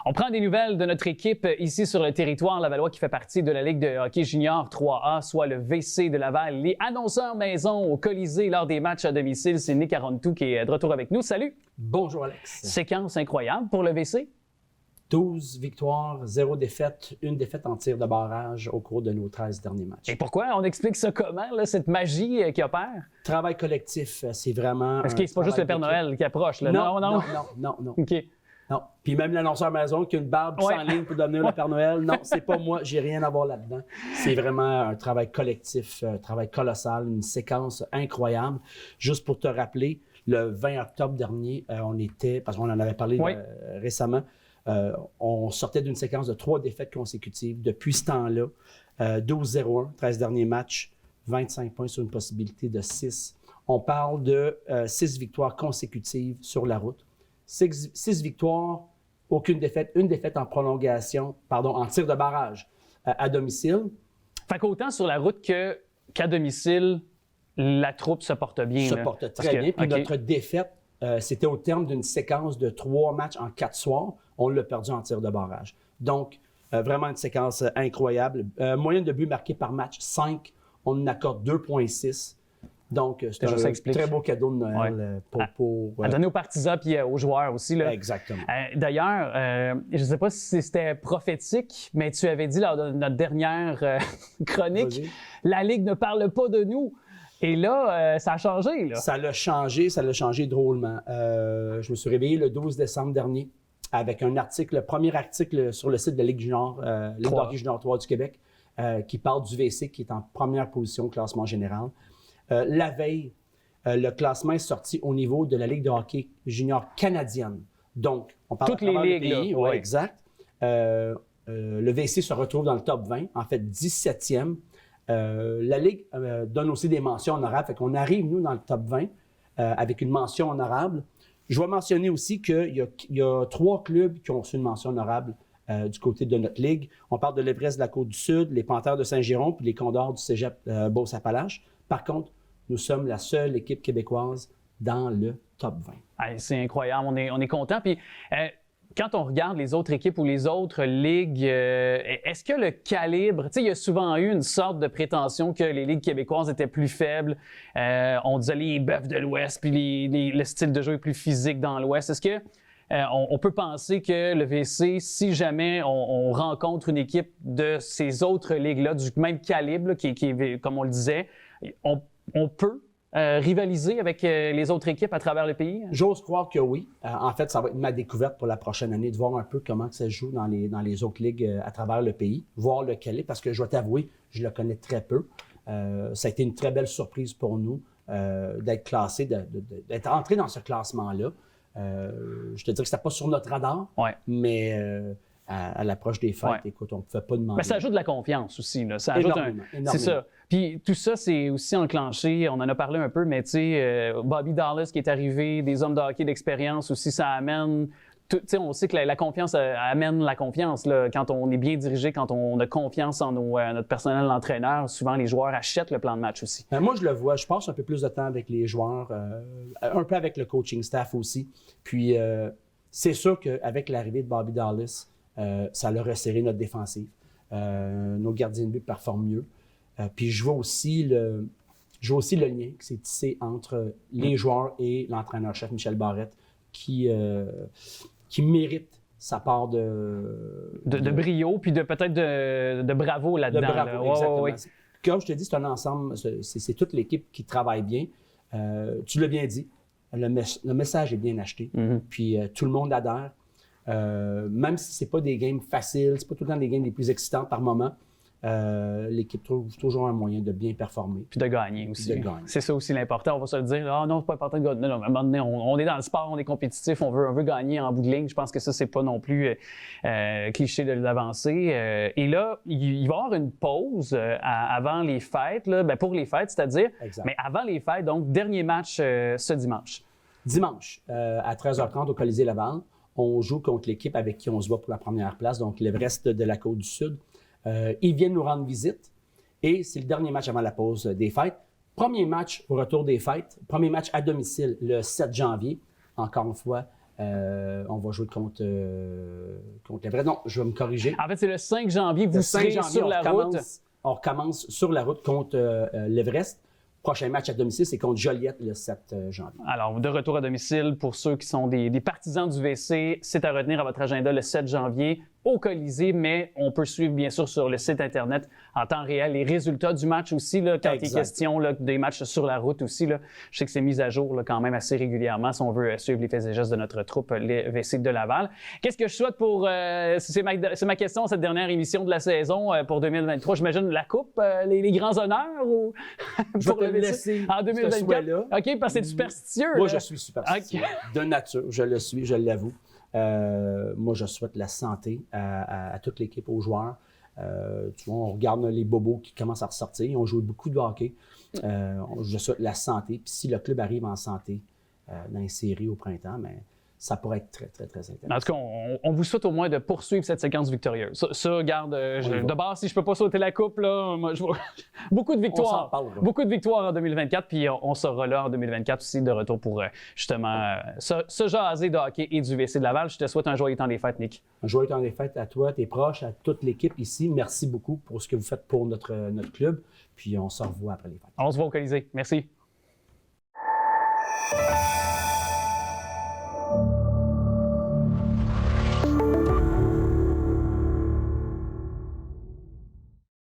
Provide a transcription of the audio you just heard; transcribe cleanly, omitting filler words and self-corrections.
On prend des nouvelles de notre équipe ici sur le territoire Lavallois qui fait partie de la Ligue de hockey junior 3A, soit le VC de Laval. Les annonceurs maison au Colisée lors des matchs à domicile, c'est Nick Arontou qui est de retour avec nous. Salut! Bonjour Alex. Séquence incroyable pour le VC. 12 victoires, 0 défaite, une défaite en tir de barrage au cours de nos 13 derniers matchs. Et pourquoi? On explique ça comment, là, cette magie qui opère? Travail collectif, c'est vraiment... Parce que c'est pas juste le Père Noël qui approche, là. Non. OK. Non. Puis même l'annonceur maison qui a une barbe qui s'enligne pour devenir le Père Noël, non, c'est pas moi, j'ai rien à voir là-dedans. C'est vraiment un travail collectif, un travail colossal, une séquence incroyable. Juste pour te rappeler, le 20 octobre dernier, on était, parce qu'on en avait parlé récemment, on sortait d'une séquence de 3 défaites consécutives. Depuis ce temps-là, 12-0-1, 13 derniers matchs, 25 points sur une possibilité de 6. On parle de 6 victoires consécutives sur la route. 6 victoires, aucune défaite, une défaite en prolongation, en tir de barrage à domicile. Fait qu'autant sur la route qu'à domicile, la troupe se porte bien. Se porte très bien. Puis notre défaite, c'était au terme d'une séquence de 3 matchs en 4 soirs. On l'a perdu en tir de barrage. Donc, vraiment une séquence incroyable. Moyenne de buts marqués par match, 5. On en accorde 2,6. Donc, c'est un très beau cadeau de Noël à donner aux partisans et aux joueurs aussi. Là. Exactement. D'ailleurs, je ne sais pas si c'était prophétique, mais tu avais dit lors de notre dernière chronique, la Ligue ne parle pas de nous. Et là, ça a changé. Là. Ça l'a changé drôlement. Je me suis réveillé le 12 décembre dernier avec un article, le premier article sur le site de Ligue Junior, Ligue de hockey junior 3 du Québec, qui parle du VC, qui est en première position au classement général. La veille, le classement est sorti au niveau de la Ligue de hockey junior canadienne. Donc, on parle toutes les ligues. Pays, là. Exact. Le VC se retrouve dans le top 20, en fait 17e. La Ligue donne aussi des mentions honorables. Fait qu'on arrive, nous, dans le top 20 avec une mention honorable. Je vais mentionner aussi qu'il y a 3 clubs qui ont reçu une mention honorable du côté de notre Ligue. On parle de l'Everest de la Côte-du-Sud, les Panthères de Saint-Jérôme puis les Condors du Cégep Beauce-Appalaches. Par contre, nous sommes la seule équipe québécoise dans le top 20. Hey, c'est incroyable, on est content. Puis quand on regarde les autres équipes ou les autres ligues, est-ce que le calibre, tu sais, il y a souvent eu une sorte de prétention que les ligues québécoises étaient plus faibles. On disait les Bœufs de l'Ouest, puis le style de jeu est plus physique dans l'Ouest. Est-ce que on peut penser que le VC, si jamais on rencontre une équipe de ces autres ligues-là, du même calibre, qui est, comme on le disait, on peut rivaliser avec les autres équipes à travers le pays? J'ose croire que oui. En fait, ça va être ma découverte pour la prochaine année, de voir un peu comment ça se joue dans les autres ligues à travers le pays, voir le calibre, parce que je dois t'avouer, je le connais très peu. Ça a été une très belle surprise pour nous d'être classé, d'être entré dans ce classement-là. Je te dirais que c'était pas sur notre radar, mais à l'approche des fêtes, écoute, on ne pouvait pas demander. Mais ça ajoute de la confiance aussi. Là. Ça ajoute énormément. C'est ça. Puis tout ça, c'est aussi enclenché. On en a parlé un peu, mais tu sais, Bobby Dallas qui est arrivé, des hommes de hockey d'expérience aussi, ça amène. Tu sais, on sait que la confiance amène la confiance. Là. Quand on est bien dirigé, quand on a confiance en notre personnel d'entraîneur, souvent les joueurs achètent le plan de match aussi. Moi, je le vois. Je passe un peu plus de temps avec les joueurs, un peu avec le coaching staff aussi. Puis, c'est sûr qu'avec l'arrivée de Bobby Dallas, ça a resserré notre défensive. Nos gardiens de but performent mieux. Puis je vois aussi le lien qui s'est tissé entre les joueurs et l'entraîneur-chef Michel Barrette qui mérite sa part de brio, puis peut-être de bravo là-dedans. De bravo, là. exactement. Comme je te dis, c'est un ensemble, c'est toute l'équipe qui travaille bien. Tu l'as bien dit, le message est bien acheté, puis tout le monde adhère. Même si c'est pas des games faciles, c'est pas tout le temps des games les plus excitants par moment, l'équipe trouve toujours un moyen de bien performer. Puis de gagner aussi. C'est ça aussi l'important. On va se le dire, ah non, c'est pas important de gagner. Non, à un moment donné, on est dans le sport, on est compétitif, on veut gagner en bout de ligne. Je pense que ça, c'est pas non plus cliché de l'avancer. Et là, il va y avoir une pause avant les fêtes, là, pour les fêtes, c'est-à-dire, mais avant les fêtes, donc, dernier match ce dimanche. Dimanche, à 13h30 au Colisée Laval, on joue contre l'équipe avec qui on se bat pour la première place, donc l'Everest de la Côte-du-Sud. Ils viennent nous rendre visite et c'est le dernier match avant la pause des fêtes. Premier match au retour des fêtes, premier match à domicile le 7 janvier. Encore une fois, On va jouer contre l'Everest. Non, je vais me corriger. En fait, c'est le 5 janvier, vous Le 5 serez janvier, sur la route. On recommence sur la route contre l'Everest. Prochain match à domicile, c'est contre Joliette le 7 janvier. Alors, de retour à domicile, pour ceux qui sont des partisans du VC, c'est à retenir à votre agenda le 7 janvier au Colisée, mais on peut suivre bien sûr sur le site Internet en temps réel les résultats du match aussi, là, quand il est question là, des matchs sur la route aussi. Là. Je sais que c'est mis à jour là, quand même assez régulièrement si on veut suivre les faits et gestes de notre troupe, les VC de Laval. Qu'est-ce que je souhaite pour... c'est ma question, cette dernière émission de la saison pour 2023. J'imagine la coupe, les grands honneurs ou je vais te laisser en 2024? là. OK, parce que c'est superstitieux. Moi, là. je suis superstitieux. Okay. De nature, je le suis, je l'avoue. Moi, je souhaite la santé à toute l'équipe, aux joueurs. Tu vois, on regarde les bobos qui commencent à ressortir. Ils ont joué beaucoup de hockey. Je souhaite la santé. Puis si le club arrive en santé dans les séries au printemps, mais ça pourrait être très, très, très intéressant. En tout cas, on vous souhaite au moins de poursuivre cette séquence victorieuse. Ça garde, de base, si je peux pas sauter la coupe, là, moi, beaucoup de victoires. On s'en parle, beaucoup de victoires en 2024, puis on sera là en 2024 aussi de retour pour justement se jaser de hockey et du VC de Laval. Je te souhaite un joyeux temps des fêtes, Nick. Un joyeux temps des fêtes à toi, tes proches, à toute l'équipe ici. Merci beaucoup pour ce que vous faites pour notre club. Puis on se revoit après les fêtes. On se voit au Colisée. Merci.